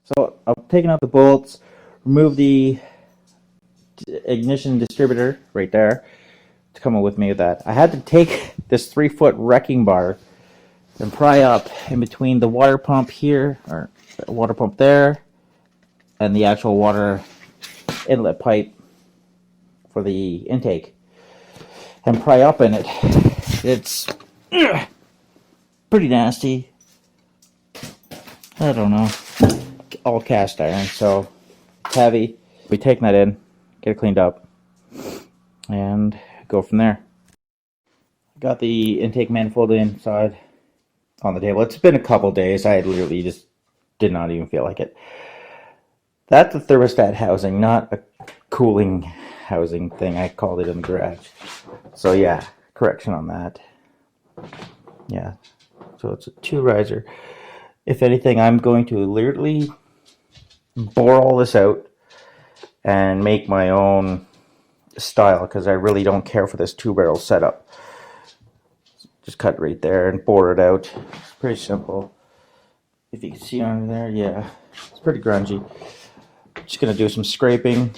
So I've taken out the bolts, removed the ignition distributor right there to come with me with that. I had to take this 3-foot wrecking bar and pry up in between the water pump here, or the water pump there, and the actual water inlet pipe for the intake, and pry up in it. It's pretty nasty. I don't know. All cast iron, so it's heavy. We take that in, get it cleaned up, and go from there. Got the intake manifold inside on the table. It's been a couple days. I literally just did not even feel like it. That's the thermostat housing, not a cooling housing thing. I called it in the garage. So yeah, correction on that. Yeah, so it's a 2-riser. If anything, I'm going to literally bore all this out and make my own style, because I really don't care for this 2-barrel setup. Just cut right there and bore it out. It's pretty simple. If you can see under there, yeah, it's pretty grungy. Just gonna do some scraping,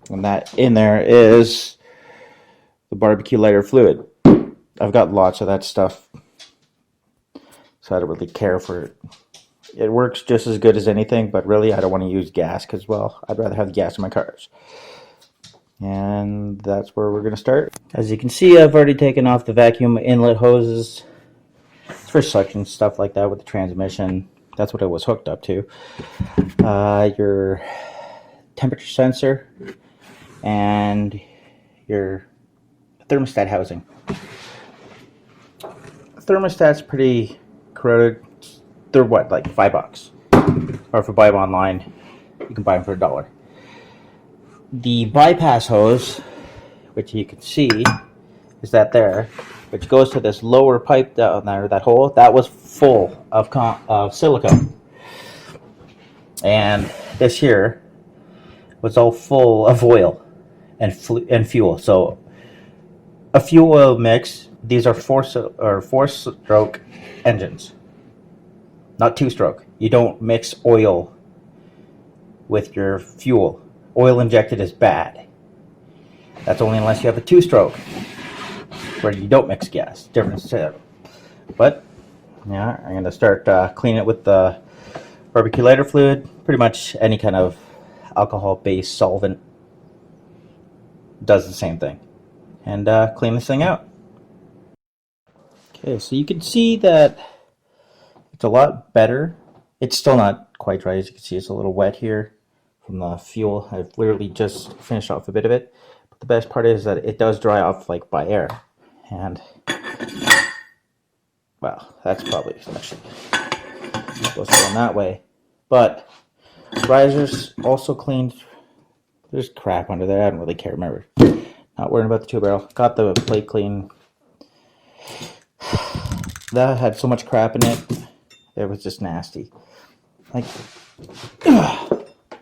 and that in there is the barbecue lighter fluid. I've got lots of that stuff, so I don't really care for it. It works just as good as anything, but really I don't want to use gas, because, well, I'd rather have the gas in my cars. And that's where we're going to start. As you can see, I've already taken off the vacuum inlet hoses. It's for suction, stuff like that with the transmission. That's what it was hooked up to. Your temperature sensor and your thermostat housing. The thermostat's pretty corroded. They're what, like $5? Or if you buy them online, you can buy them for $1. The bypass hose, which you can see, is that there, which goes to this lower pipe down there, that hole, that was full of silicone. And this here was all full of oil and fuel. So a fuel oil mix. These are four-stroke engines, not 2-stroke. You don't mix oil with your fuel. Oil injected is bad. That's only unless you have a 2-stroke, where you don't mix gas. Different setup. But yeah, I'm gonna start cleaning it with the barbecue lighter fluid. Pretty much any kind of alcohol-based solvent does the same thing. And clean this thing out. Okay, so you can see that it's a lot better. It's still not quite dry. As you can see, it's a little wet here from the fuel. I've literally just finished off a bit of it. But the best part is that it does dry off like by air. And, well, that's probably actually supposed to go that way. But risers also cleaned. There's crap under there. I don't really care, remember. Not worrying about the 2-barrel. Got the plate clean. That had so much crap in it. It was just nasty. Like,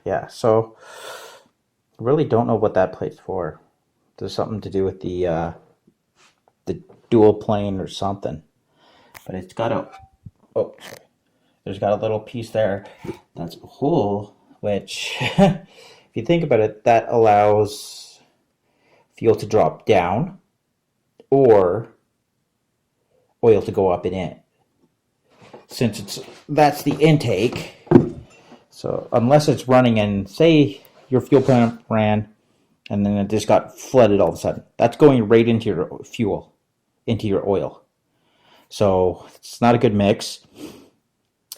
yeah, so I really don't know what that plate's for. There's something to do with the dual plane or something. But it's got a, oh, sorry. There's got a little piece there. That's a hole, which, if you think about it, that allows fuel to drop down or oil to go up in it. Since that's the intake, so unless it's running and say your fuel pump ran and then it just got flooded all of a sudden, that's going right into your fuel, into your oil. So it's not a good mix.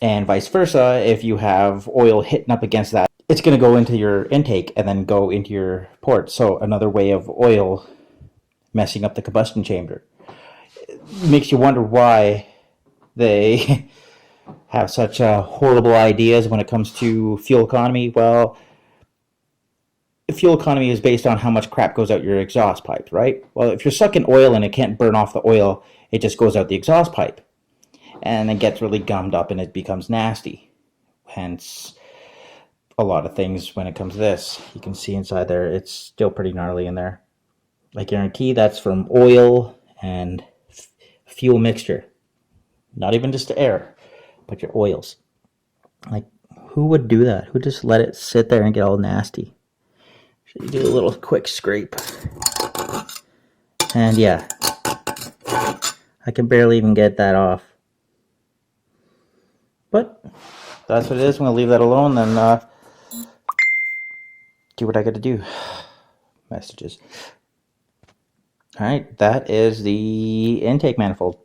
And vice versa, if you have oil hitting up against that, it's going to go into your intake and then go into your port. So another way of oil messing up the combustion chamber. It makes you wonder why they have such horrible ideas when it comes to fuel economy. Well, fuel economy is based on how much crap goes out your exhaust pipe, right? Well, if you're sucking oil and it can't burn off the oil, it just goes out the exhaust pipe. And it gets really gummed up and it becomes nasty. Hence, a lot of things when it comes to this. You can see inside there, it's still pretty gnarly in there. I guarantee that's from oil and fuel mixture. Not even just the air, but your oils. Like, Who would do that? Who just let it sit there and get all nasty? Should do a little quick scrape. And yeah, I can barely even get that off. But that's what it is. I'm going to leave that alone, then do what I got to do. Messages. Alright, that is the intake manifold.